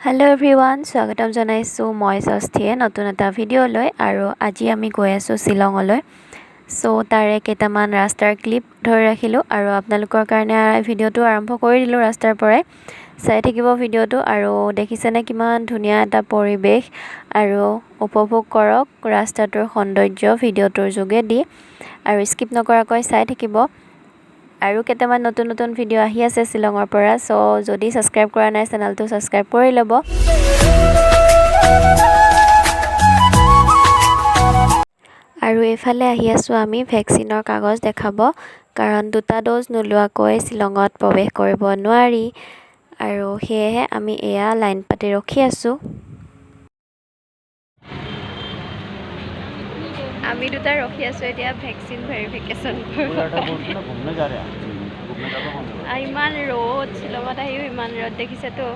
hello everyone स्वागतम जनाइছো মই ষষ্ঠীয়ে নতুন এটা ভিডিও লৈ আৰু আজি আমি গৈ আছো শিলঙলৈ সো তাৰে কেইটামান ৰাস্তাৰ ক্লিপ ধৰি ৰাখিলো আৰু আপোনালোকৰ কাৰণে ভিডিওটো আৰম্ভ কৰি দিলো ৰাস্তাৰ পৰাই চাই থাকিব ভিডিওটো আৰু দেখিছেনে কিমান ধুনীয়া এটা পৰিবেশ আৰু উপভোগ কৰক ৰাস্তাটোৰ সৌন্দৰ্য ভিডিওটোৰ যোগেদি আৰু স্কিপ নকৰাকৈ চাই থাকিব আৰু কেইটামান নতুন ভিডিও আহি আছে শিলঙৰ পৰা সো যদি সাবস্ক্ৰাইব কৰা নাই চেনেলটো সাবস্ক্ৰাইব কৰি লব আৰু এফালে আহি আছো আমি ভ্যাকচিনৰ কাগজ দেখাব কাৰণ দুটা ড'জ নলোৱাকৈ শিলঙত প্ৰৱেশ কৰিব নোৱাৰি আৰু হেহে আমি এয়া লাইন পাতি ৰখি আছো আমি দুটা ৰখি আছো এতিয়া ভ্যাকচিন ভেৰিফিকেশন ইমান ৰ'দ শিলঙত আহিও ইমান ৰ'দ দেখিছে তো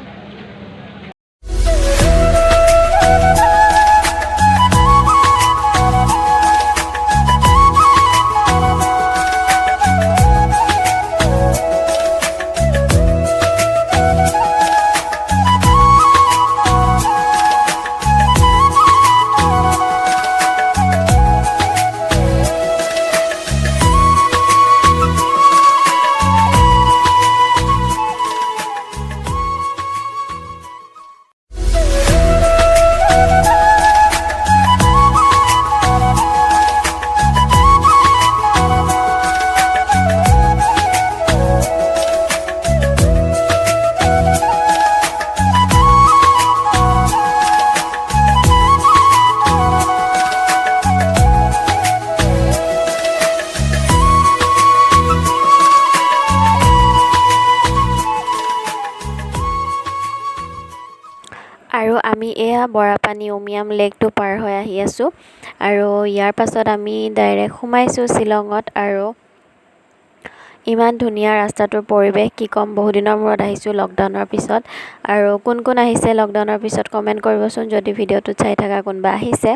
আৰু আমি এয়া বৰাপানী উমিয়াম লেকটো পাৰ হৈ আহি আছো আৰু ইয়াৰ পাছত আমি ডাইৰেক্ট সোমাইছো শিলঙত আৰু ইমান ধুনীয়া ৰাস্তাটোৰ পৰিবেশ কি কম বহু দিনৰ মূৰত আহিছো লকডাউনৰ পিছত আৰু কোন আহিছে লকডাউনৰ পিছত কমেন্ট কৰিবচোন যদি ভিডিওটো চাই থাকা কোনবা আহিছে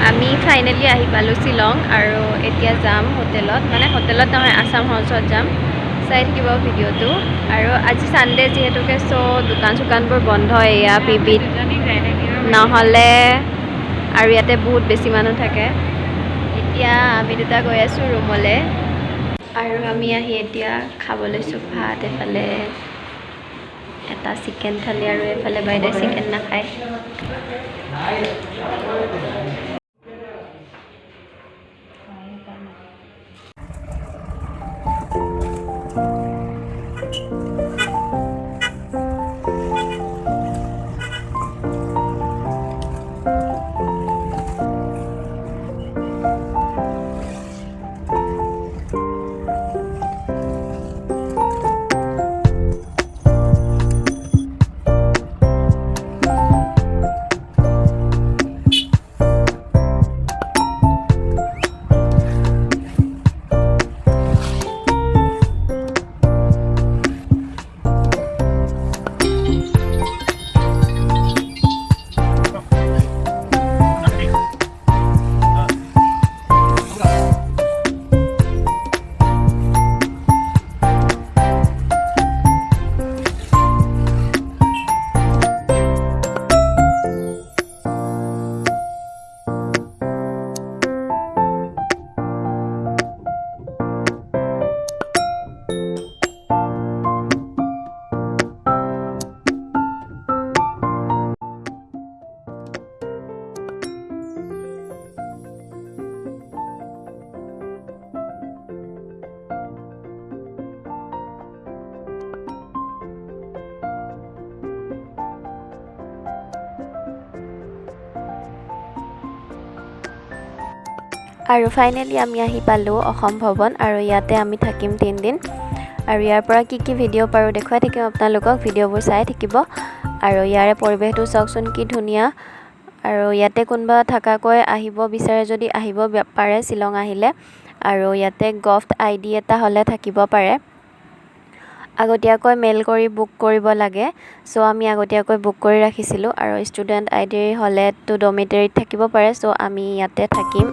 আমি ফাইনালি আহি পালো শিলং আৰু এতিয়া যাম হোটেলত মানে হোটেলত নহয় আসাম হাউচত যাম চাই থাকিব ভিডিওটো আৰু আজি সানডে যেহেতুকে সো দোকানবোৰ বন্ধ এয়া পিপিত নহলে আৰু ইয়াতে বহুত বেছি মানুহ থাকে এতিয়া আমি দুটা গৈ আছো ৰুমলে আৰু আমি আহি এতিয়া খাবলৈ ভাত এফালে এটা চিকেন থালি আৰু এফালে বাইদে চিকেন নাখায় আৰু ফাইনেলি আমি আহি পালোঁ অসম ভৱন আৰু ইয়াতে আমি থাকিম 3 দিন আৰু ইয়াৰ পৰা কি ভিডিঅ' পাৰোঁ দেখুৱাই থাকিম আপোনালোকক ভিডিঅ'বোৰ চাই থাকিব আৰু ইয়াৰে পৰিৱেশটো চাওকচোন কি ধুনীয়া আৰু ইয়াতে কোনোবা থাকাকৈ আহিব বিচাৰে যদি আহিব পাৰে শ্বিলং আহিলে আৰু ইয়াতে গভট আইডি এটা হ'লে থাকিব পাৰে আগতীয়াকৈ মেইল কৰি বুক কৰিব লাগে সো আমি আগতীয়াকৈ বুক কৰি ৰাখিছিলোঁ আৰু ষ্টুডেণ্ট আইডি হ'লে তো ডমিটৰীত থাকিব পাৰে সো আমি ইয়াতে থাকিম